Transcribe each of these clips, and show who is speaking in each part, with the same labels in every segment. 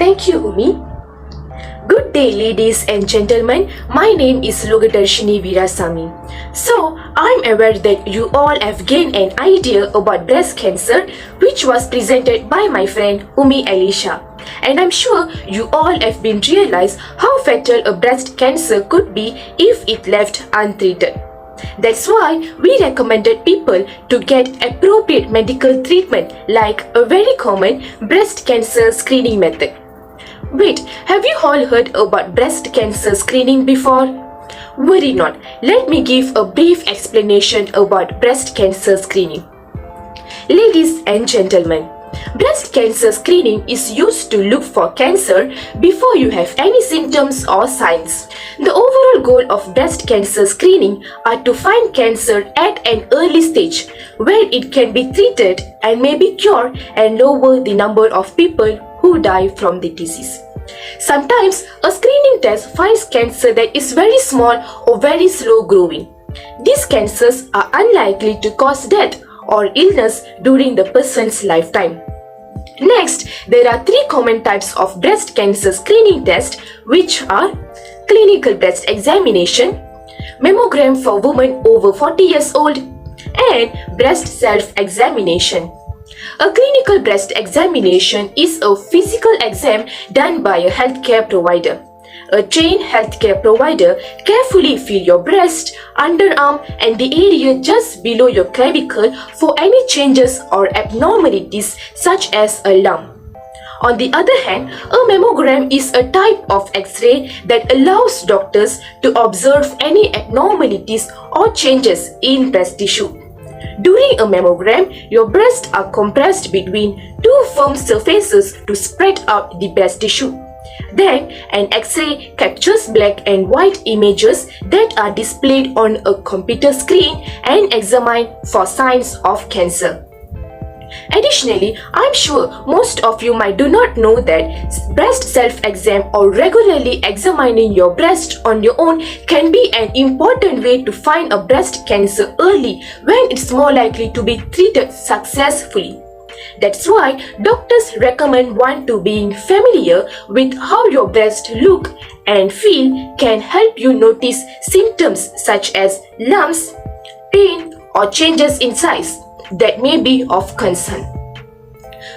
Speaker 1: Thank you, Umi. Good day, ladies and gentlemen. My name is Logadarshini Virasamy. So, I'm aware that you all have gained an idea about breast cancer, which was presented by my friend Umi Alisha. And I'm sure you all have been realized how fatal a breast cancer could be if it left untreated. That's why we recommended people to get appropriate medical treatment like a very common breast cancer screening method. Wait, have you all heard about breast cancer screening before? Worry not, let me give a brief explanation about breast cancer screening. Ladies and gentlemen, breast cancer screening is used to look for cancer before you have any symptoms or signs. The overall goal of breast cancer screening are to find cancer at an early stage where it can be treated and may be cured and lower the number of people who die from the disease. Sometimes a screening test finds cancer that is very small or very slow growing. These cancers are unlikely to cause death or illness during the person's lifetime. Next, there are three common types of breast cancer screening tests, which are clinical breast examination, mammogram for women over 40 years old, and breast self-examination. A clinical breast examination is a physical exam done by a healthcare provider. A trained healthcare provider carefully feel your breast, underarm and the area just below your clavicle for any changes or abnormalities such as a lump. On the other hand, a mammogram is a type of X-ray that allows doctors to observe any abnormalities or changes in breast tissue. During a mammogram, your breasts are compressed between two firm surfaces to spread out the breast tissue. Then, an X-ray captures black and white images that are displayed on a computer screen and examined for signs of cancer. Additionally, I'm sure most of you might do not know that breast self-exam or regularly examining your breast on your own can be an important way to find a breast cancer early when it's more likely to be treated successfully. That's why doctors recommend one to being familiar with how your breasts look and feel can help you notice symptoms such as lumps, pain or changes in size that may be of concern.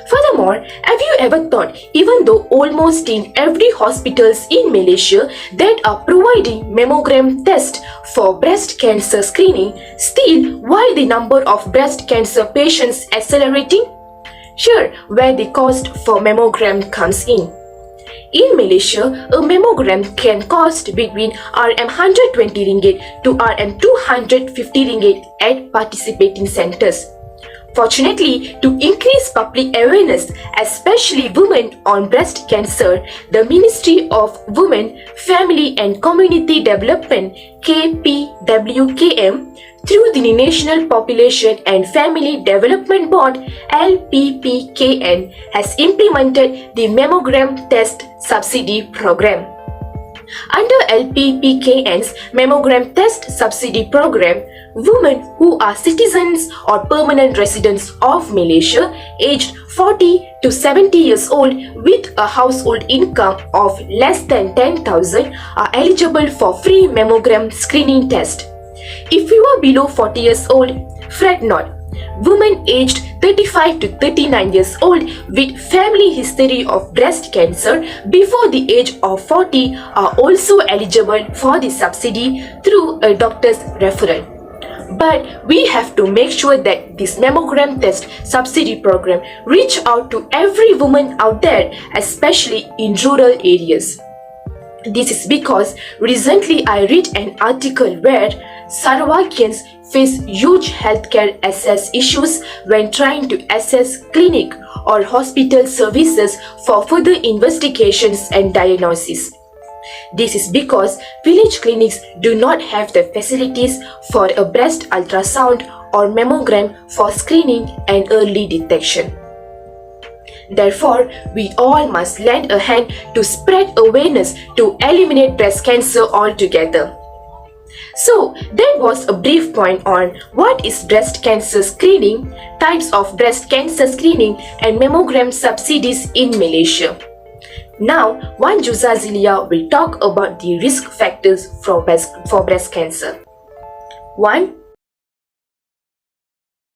Speaker 1: Furthermore, have you ever thought even though almost in every hospitals in Malaysia that are providing mammogram test for breast cancer screening, still why the number of breast cancer patients accelerating? Here, where the cost for mammogram comes in. In Malaysia, a mammogram can cost between Rm120 ringgit to Rm250 ringgit at participating centres. Fortunately, to increase public awareness, especially women on breast cancer, the Ministry of Women, Family and Community Development KPWKM through the National Population and Family Development Board LPPKN has implemented the Mammogram Test Subsidy Program. Under LPPKN's Mammogram Test Subsidy Program, women who are citizens or permanent residents of Malaysia aged 40 to 70 years old with a household income of less than 10,000 are eligible for free mammogram screening test. If you are below 40 years old, fret not. Women aged 35 to 39 years old with family history of breast cancer before the age of 40 are also eligible for the subsidy through a doctor's referral. But we have to make sure that this mammogram test subsidy program reach out to every woman out there, especially in rural areas. This is because recently I read an article where Sarawakians face huge healthcare access issues when trying to access clinic or hospital services for further investigations and diagnosis. This is because village clinics do not have the facilities for a breast ultrasound or mammogram for screening and early detection. Therefore, we all must lend a hand to spread awareness to eliminate breast cancer altogether. So, that was a brief point on what is breast cancer screening, types of breast cancer screening and mammogram subsidies in Malaysia. Now, Juan Juzazilia will talk about the risk factors for breast cancer. 1.